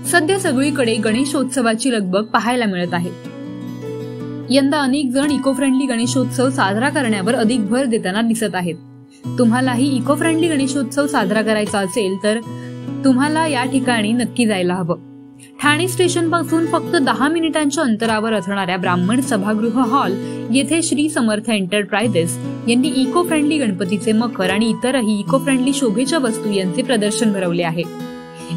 सध्या सगळीकडे गणेशोत्सवाची लगबग पाहायला मिळत आहे। यंदा अनेक जण इको फ्रेंडली गणेशोत्सव साजरा करण्यावर अधिक भर देताना दिसत आहेत। तुम्हालाही इको फ्रेंडली गणेशोत्सव साजरा करायचा असेल तर तुम्हाला या ठिकाणी नक्की जायला हवं। ठाणे स्टेशन पासून फक्त 10 मिनिटांच्या अंतरावर असणाऱ्या ब्राह्मण सभागृह हॉल येथे श्री समर्थ एंटरप्राइजेस यांनी इको फ्रेंडली गणपतीचे मखर आणि इतरही इको फ्रेंडली शोभेच्या वस्तू यांचे प्रदर्शन भरवले आहे।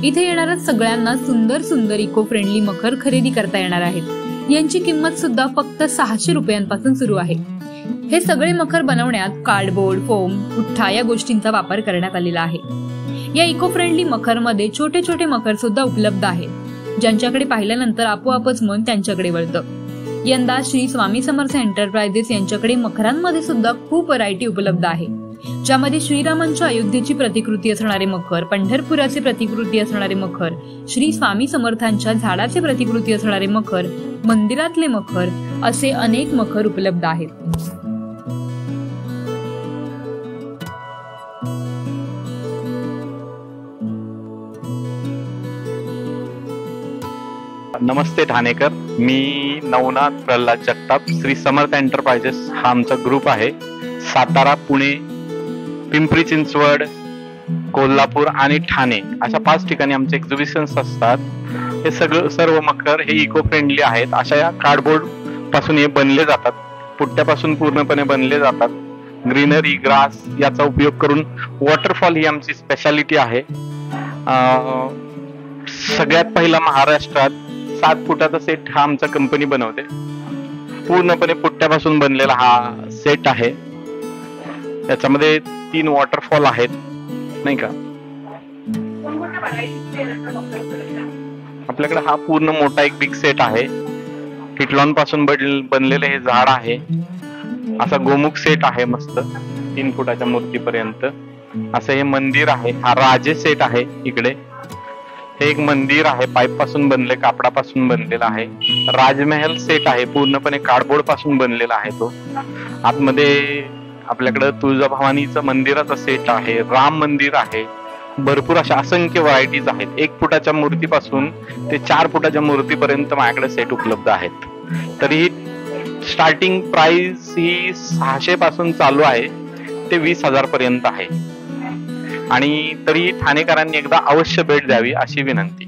इथे येणाऱ्या सगळ्यांना सुंदर सुंदर इको फ्रेंडली मखर खरेदी करता येणार आहेत। यांची किंमत सुद्धा फक्त 600 रुपयांपासून सुरू आहे। हे सगळे मखर बनवण्यात कार्डबोर्ड, फोम, पुठ्ठा या गोष्टींचा वापर करण्यात आलेला आहे। या इको फ्रेंडली मखर मध्ये छोटे छोटे मखर सुद्धा उपलब्ध आहेत, ज्यांच्याकडे पाहिल्यानंतर आपोआपच मन त्यांच्याकडे वळतं। यंदा श्री स्वामी समर्थ एंटरप्राइजेस यांच्याकडे मखरांमध्ये सुद्धा खूप व्हरायटी उपलब्ध आहे, ज्यामध्ये श्रीरामांच्या अयोध्येची प्रतिकृती असणारे मखर, पंढरपुराचे प्रतिकृती असणारे मखर, श्री स्वामी समर्थांच्या झाडाचे प्रतिकृती असणारे मखर, मंदिरातले मखर असे अनेक मखर उपलब्ध आहेत। नमस्ते ठाणेकर, मी नवनाथ प्रल्हाद जगताप। श्री समर्थ एंटरप्राइजेस हा आमचा ग्रुप आहे। सातारा, पुणे, पिंपरी चिंचवड, कोल्हापूर आणि ठाणे अशा 5 ठिकाणी आमचे एक्झिबिशन्स असतात। हे सर्व मखर हे इको फ्रेंडली आहेत। अशा या कार्डबोर्ड पासून हे बनले जातात, पुट्ट्यापासून पूर्णपणे बनले जातात। ग्रीनरी, ग्रास याचा उपयोग करून वॉटरफॉल ही आमची स्पेशालिटी आहे। सगळ्यात पहिला महाराष्ट्रात 7 फुटाचा सेट हा आमचा कंपनी बनवते। पूर्णपणे पुट्ट्यापासून बनलेला हा सेट आहे। त्याच्यामध्ये 3 वॉटरफॉल आहेत, नाही का। आपल्याकडे हा पूर्ण मोठा एक बिग सेट आहे। किटलॉन पासून बनलेले हे झाड आहे। असा गोमुख सेट आहे मस्त 3 फुटाच्या मूर्तीपर्यंत। असं हे मंदिर आहे। हा राजे सेट आहे। इकडे हे एक मंदिर आहे, पाईप पासून बनले, कापडापासून बनलेला आहे। राजमहल सेट आहे, पूर्णपणे कार्डबोर्ड पासून बनलेला आहे तो। आतमध्ये आपल्याकडे तुळजाभवानीचं मंदिराचा सेट आहे, राम मंदिर आहे। भरपूर अशा असंख्य व्हरायटीज आहेत। 1 फुटाच्या मूर्तीपासून ते 4 फुटाच्या मूर्तीपर्यंत माझ्याकडे सेट उपलब्ध आहेत। तरी स्टार्टिंग प्राइस ही 600 पासून चालू आहे ते 20,000 पर्यंत आहे। आणि तरी ठाणेकरांनी एकदा अवश्य भेट द्यावी अशी विनंती।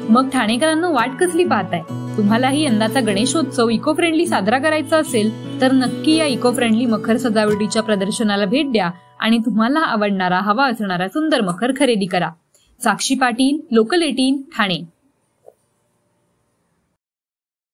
मग ठाणेकरांना वाट कसली पाहताय? तुम्हालाही यंदाचा गणेशोत्सव इको फ्रेंडली साजरा करायचा असेल तर नक्की या इको फ्रेंडली मखर सजावटीच्या प्रदर्शनाला भेट द्या आणि तुम्हाला आवडणारा, हवा असणारा सुंदर मखर खरेदी करा। साक्षी पाटील, लोकल 18, ठाणे।